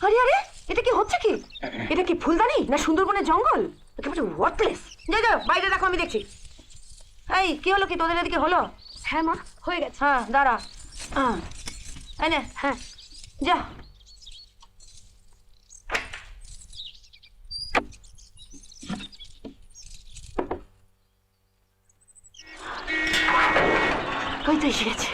আরে আরে, এটা কি হচ্ছে কি? এটা কি ফুলদানি না সুন্দরবনের জঙ্গল? একেবারে ওয়ার্থলেস। যাই যাও, বাইরে দেখো, আমি দেখছি। এই কি হলো, কি তোদের এদিকে হলো? হ্যাঁ মা, হয়ে গেছে। হ্যাঁ দাঁড়া। এই নে, হ্যাঁ যা। ওই তো এসে গেছে।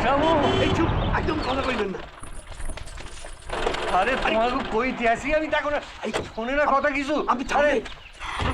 শ্যামু, এই চুপ, একদম কথা কইবেন না। আরে তোমাকে কইতে আসি আমি, দেখো না, এই শোনে না কথা কিছু। আমি ছাড়ে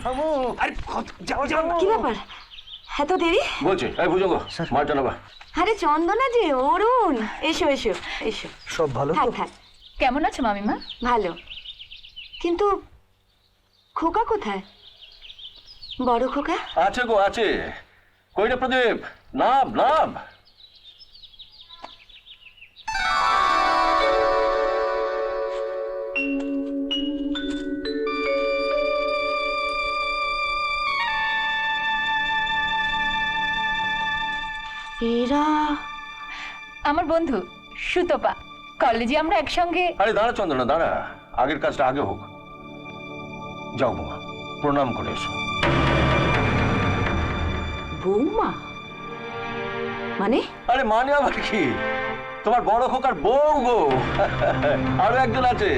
শ্যামু, আরে যাও যাও। কি ব্যাপার, এত দেরি? বলছি, এই বুঝো গো, মালটা নেবা। আরে চন্দনা যে, অরুণ, এসো এসো এসো। সব ভালো থাক তো? থাক। কেমন আছো মামিমা? ভালো, কিন্তু খোকা কোথায়? বড় খোকা? আছে গো, আছে। কই রে প্রদীপ, নাম নাম। এরা আমার বন্ধু সুতপা, কলেজে আমরা একসঙ্গে। আরে দাঁড়া চন্দনা, দাঁড়া, আগের কাজটা আগে হোক। যাও বৌমা, প্রণাম করে এসো। বৌমা মানে? আরে মানে আবার কি, তোমার বড় খোকার বউ গো। আরো একজন আছে।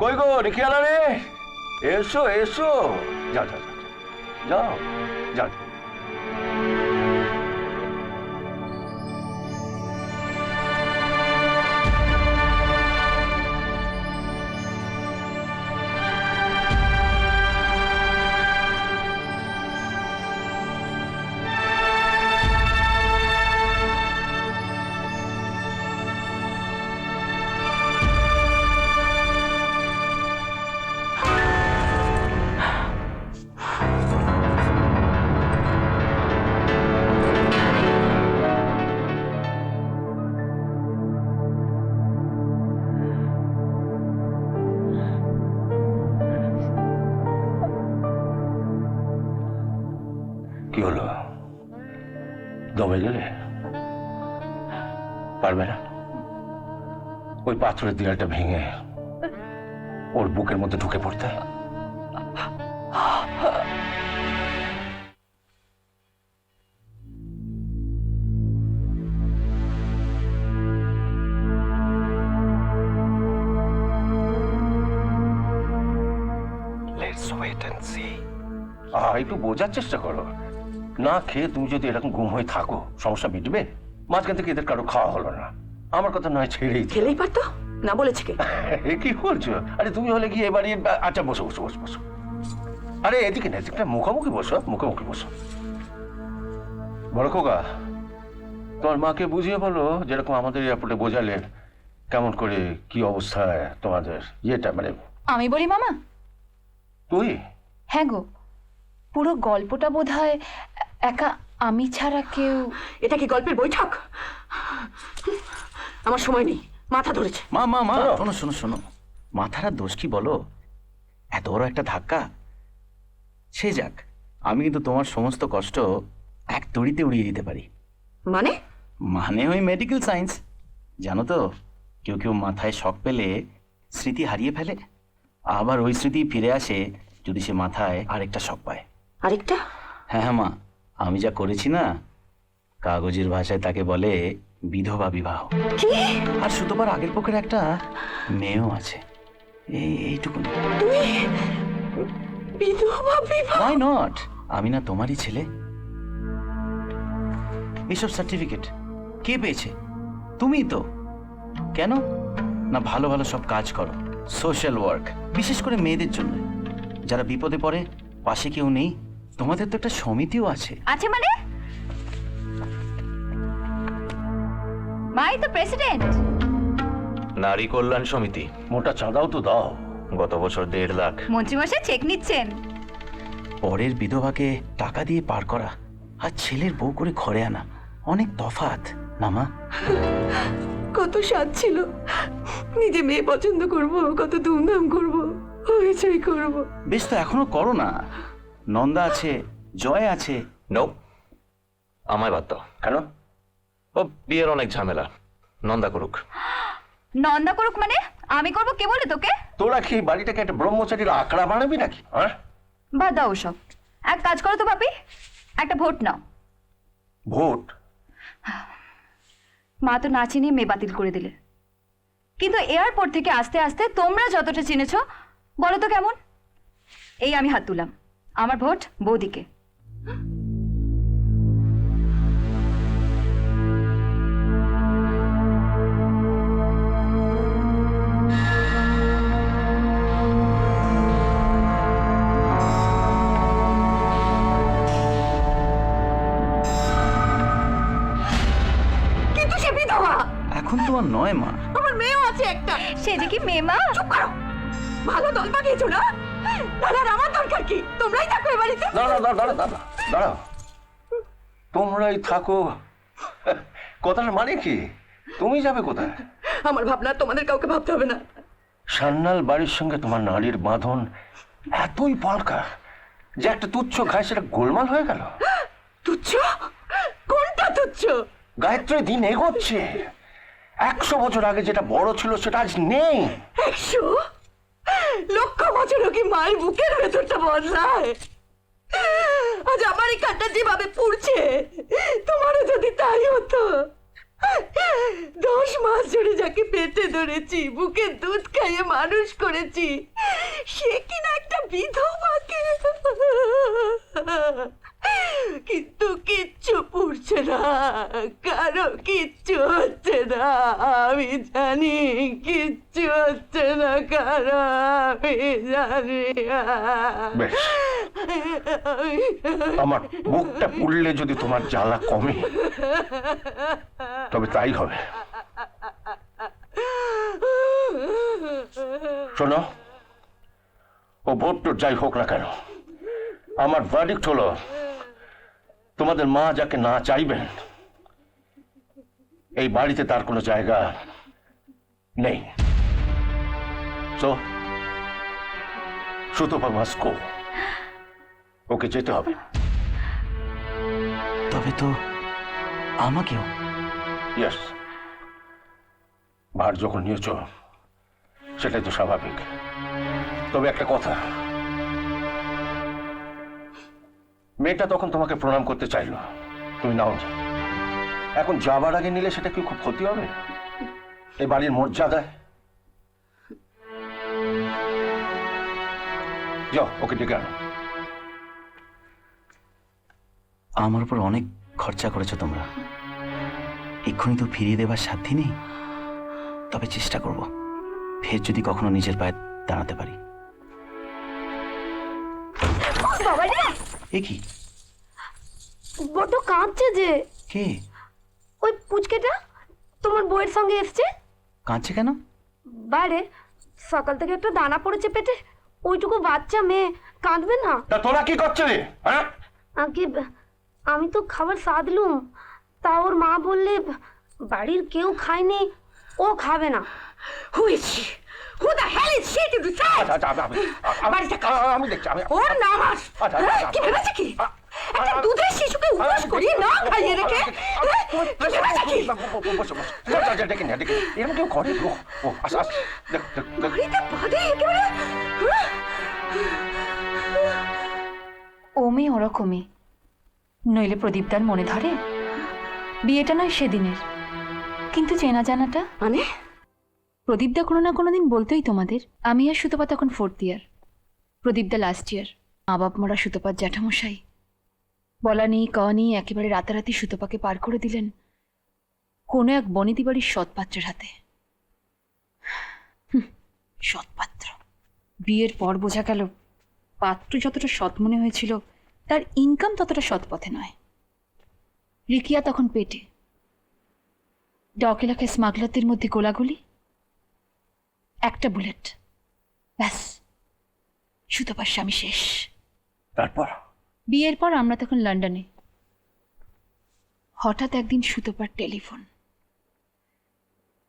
কই গো রিখিয়ালা রে, এসো এসো। যাও যাও যাও যাও। কি হলো, দমে গেলে? পারবে না? ওই পাথরের দেয়ালটা ভেঙে ওর বুকের মধ্যে ঢুকে পড়তে? একটু বোঝার চেষ্টা করো। না খেয়ে তুমি যদি এরকম গুম হয়ে থাকো, সমস্যা মিটবে? মাঝখান থেকে এদের কারো খাওয়া হলো না, আমার কথা নয় ছেড়েই দিও। খেলেই পারতো না, বলেছে কে? এ কি বলছো? আরে তুমি হলে কি এবারে, আচ্ছা বসো বসো বসো বসো। আরে এদিকে না, এদিকে মুখোমুখি বসো, মুখোমুখি বসো। বড় খোকা, তোমার মাকে বুঝিয়ে বলো, যেরকম আমাদের এয়ারপোর্টে বোঝালে, কেমন করে কি অবস্থায় তোমাদের ইয়েটা, মানে। আমি বলি মামা? তুই? হ্যাঁ গো, পুরো গল্পটা বোধহয় একা আমি ছাড়া কেউ। এটা কি গল্পের বৈঠক? আমার সময় নেই, মাথা ধরেছে। মা মা মা, শোনো শোনো শোনো, মাথার আর দোষ কি বলো? এত বড় একটা ধাক্কা, সে যাক, আমি কিন্তু তোমার সমস্ত কষ্ট এক তড়িতে উড়িয়ে দিতে পারি। মানে? মানে ওই মেডিকেল সায়েন্স, জানো তো, কেউ কেউ মাথায় শক পেলে স্মৃতি হারিয়ে ফেলে, আবার ওই স্মৃতি ফিরে আসে যদি সে মাথায় আরেকটা শক পায়। আরেকটা? হ্যাঁ হ্যাঁ মা, আমি যা করেছি না, কাগজের ভাষায় তাকে বলে বিধবা বিবাহ। কি? আর সুতোবার আগের পক্ষের একটা মেয়েও আছে, এইটুকু। তুমি বিধবা বিবাহ? Why not? আমি না তোমারই ছেলে? এইসব সার্টিফিকেট কে পেয়েছে? তুমিই তো। কেন না ভালো ভালো সব কাজ করো, সোশ্যাল ওয়ার্ক, বিশেষ করে মেয়েদের জন্য, যারা বিপদে পড়ে, পাশে কেউ নেই। তোমাদের তো একটা সমিতিও আছে। আছে মানে? মাই তো প্রেসিডেন্ট। নারী কল্যাণ সমিতি। মোটা চাঁদাও তো দাও। গত বছর 1.5 লাখ। মন্ত্রীমশাই চেক নিচ্ছেন। পরের বিধবাকে টাকা দিয়ে পার করা আর ছেলের বউ করে ঘরে আনা অনেক তফাৎ না মা? কত স্বাদ ছিল, নিজে মেয়ে পছন্দ করব, কত ধুমধাম করব, হইচই করব। বেশ, তো এখনো করো না। নন্দা আছে, জয় আছে। নো, আমায় বাদ দাও। কেন? ও বিয়ের অনেক ঝামেলা, নন্দা করুক। নন্দা করুক মানে? আমি করব কে বলে তোকে? তোরা কি এই বাড়িটাকে একটা ব্রহ্মচারীর আঁকড়া বানাবি নাকি? হ্যাঁ, বাদ দাও ওসব। এক কাজ করো তো বাপি, একটা ভোট নাও। ভোট? মা তো না চিনিয়ে মেয়ে বাতিল করে দিলে, কিন্তু এয়ারপোর্ট থেকে আস্তে আস্তে তোমরা যতটা চিনেছো বলো তো কেমন? এই আমি হাত তুললাম, আমার ভোট বৌদিকে। কিন্তু সে বিধবা, এখন তোমার নয় মা। আমার মেয়েও আছে একটা। সে যে কি মেয়ে মা। চুপ করো, ভালো দল বানিয়েছো না? তাহলে আর আমার দরকার কি? তোমরাই থাকো এ বাড়িতে। দাঁড়াও দাঁড়াও দাঁড়াও দাঁড়াও, তোমরাই থাকো কথার মানে কি? তুমি যাবে কোথায়? আমার ভাবনা তোমাদের কাউকে ভাবতে হবে না। সান্নাল বাড়ির সঙ্গে তোমার নারীর বাঁধন এতই পাল্কা যে একটা তুচ্ছ ঘাস সেটা গোলমাল হয়ে গেল। তুচ্ছ? কোনটা তুচ্ছ? গায়ত্রী দিন এগোচ্ছে, 100 বছর আগে যেটা বড় ছিল সেটা আজ নেই। 100 লক্ষ বছরও কি মায়ের বুকের ভেতরটা বদলায়? আজ আমার এই কানটা যেভাবে পুড়ছে, তোমারও যদি তাই হতো। 10 মাস ধরে যাকে পেটে ধরেছি, বুকে দুধ খাইয়ে মানুষ করেছি, সে কিনা একটা বিধবাকে। কিন্তু কিচ্ছু পুড়ছে না, কারো কিচ্ছু হচ্ছে না, আমি জানি কিচ্ছু হচ্ছে না কারো, আমি জানি। বেশ, আমার বুকটা পুড়লে যদি তোমার জ্বালা কমে তবে তাই হবে। শোনো, ও ভোট টোট যাই হোক না কেন, আমার ভার্ডিক্ট হলো তোমাদের মা যাকে না চাইবেন এই বাড়িতে তার কোনো জায়গা নেই। সো সুতপা মাস্ট গো, ওকে যেতে হবে। তবে তো আমাকেও। ইয়েস, ভার যখন নিয়েছ সেটাই তো স্বাভাবিক। তবে একটা কথা, মেয়েটা তখন তোমাকে প্রণাম করতে চাইলো, তুমি নাও। এখন যাবার আগে নিলে সেটা কি খুব ক্ষতি হবে এই বাড়ির মর্যাদায়? যাও, ওকে ডেকে আনো। আমার উপর অনেক খরচা করেছো তোমরা, এক্ষুনি তো ফিরিয়ে দেবার সাধ্য নেই। তবে চেষ্টা করব, ফের যদি কখনো নিজের পায়ে দাঁড়াতে পারি। বাবা রে, এ কি? বড্ড কাঁদছে যে। কে ওই পুচকেটা তোমার বউয়ের সঙ্গে এসছে। কাঁদছে কেন? বাইরে সকাল থেকে একটা দানা পড়েছে পেটে, ওইটুকু বাচ্চা মেয়ে কাঁদবে না? তা তোরা কি করছিলি? হ্যাঁ, আগে আমি তো খাবার সাধলুম, তা ওর মা বললে বাড়ির কেউ খায়নি, ও খাবে না। হুইছি Who the hell is she to decide? আচ্ছা, আমি দেখছি। ওর নাম আস। আচ্ছা, কি ভেবেছে কি? একটা দুধের শিশুকে উপোস করিয়ে না খাইয়ে রেখে কি ভেবেছে কি? এরকম কেউ করে? ও আস আস, দেখ দেখ দেখ। বাড়িতে বাদে একেবারে। ও মেয়ে ওরকমই, নইলে প্রদীপদার মনে ধরে। বিয়েটা নয় সেদিনের, কিন্তু চেনা জানাটা। মানে প্রদীপদা কোনো না কোনো দিন বলতোই তোমাদের। আমি আর সুতপা তখন 4th ইয়ার, প্রদীপদা লাস্ট ইয়ার। মা বাপ মরা সুতপার জ্যাঠামশাই বলা নেই ক নেই একেবারে রাতারাতি সুতপাকে পার করে দিলেন কোনো এক বনেদি বাড়ির সৎপাত্রের হাতে। সৎপাত্র। বিয়ের পর বোঝা গেল পাত্র যতটা সৎ মনে হয়েছিল তার ইনকাম ততটা সৎ পথে নয়। রিকিয়া তখন পেটে, ডক এলাকায় স্মাগলারদের মধ্যে গোলাগুলি, একটা বুলেট, ব্যাস সুতপার স্বামী শেষ। তারপর বিয়ের পর আমরা তখন লন্ডনে। হঠাৎ একদিন সুতপার টেলিফোন,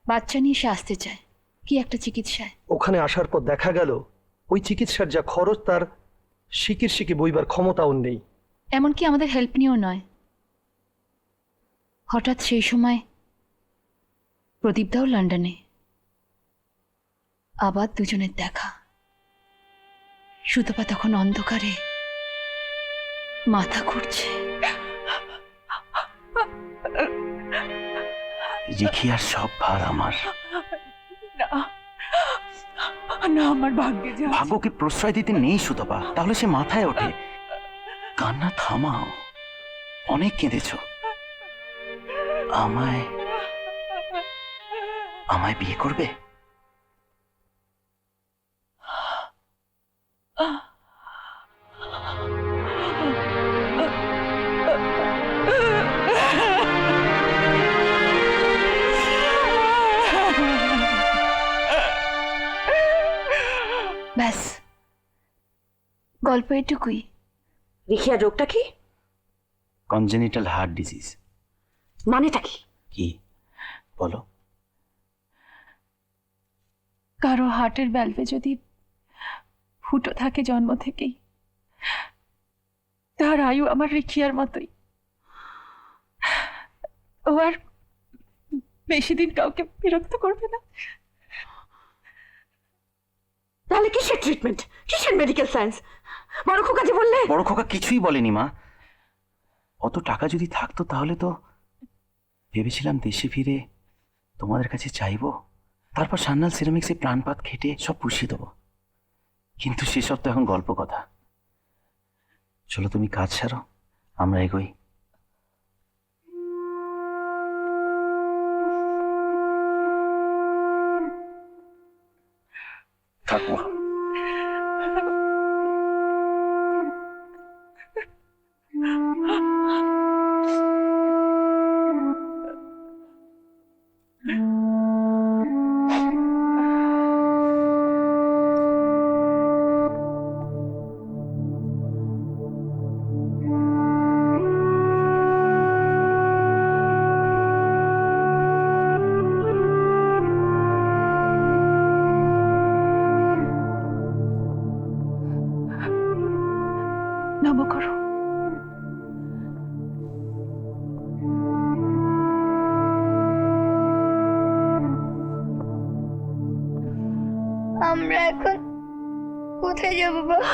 বাচ্চা নিয়ে সে আসতে চায় কি একটা চিকিৎসায়। ওখানে আসার পর দেখা গেল ওই চিকিৎসার যা খরচ তার শিকি বইবার ক্ষমতাও নেই। এমনকি আমাদের হেল্প নিয়েও নয়। হঠাৎ সেই সময় প্রদীপদাও লন্ডনে। আবার দুজনের দেখা। সুতপা তখন অন্ধকারে মাথা ঘুরছে। রেখিয়ার সব ভার আমার। না, আমার ভাগ্যে যা। ভাগ্যকে প্রশ্রয় দিতে নেই সুতপা, তাহলে সে মাথায় ওঠে। কান্না থামাও, অনেক কেঁদেছ। আমায় আমায় বিয়ে করবে? ব্যাস, গল্প এটুকুই। রিখিয়ার রোগটা কি? Congenital heart disease. মানেটা কি? কি বলো? কারো হার্টের ভ্যালভে যদি ফুটো থাকে জন্ম থেকেই, তার আয়ু আমার রিখিয়ার মতোই। ও আর বেশি দিন কাউকে বিরক্ত করবে না। তাহলে কিসের ট্রিটমেন্ট, কিসের মেডিকেল সায়েন্স? বড় খোকা যে বললে। বড় খোকা কিছুই বলেনি মা। অত টাকা যদি থাকতো তাহলে তো ভেবেছিলাম দেশে ফিরে তোমাদের কাছে চাইবো, তারপর সান্যাল সিরামিক্সে প্রাণপাত খেটে সব পুষিয়ে দেবো। কিন্তু সেসব তো এখন গল্প কথা। চলো তুমি কাজ সারো, আমরা এগোই। থাকবো। নম করো। আমরা এখন কোথায় যাবো বাবা?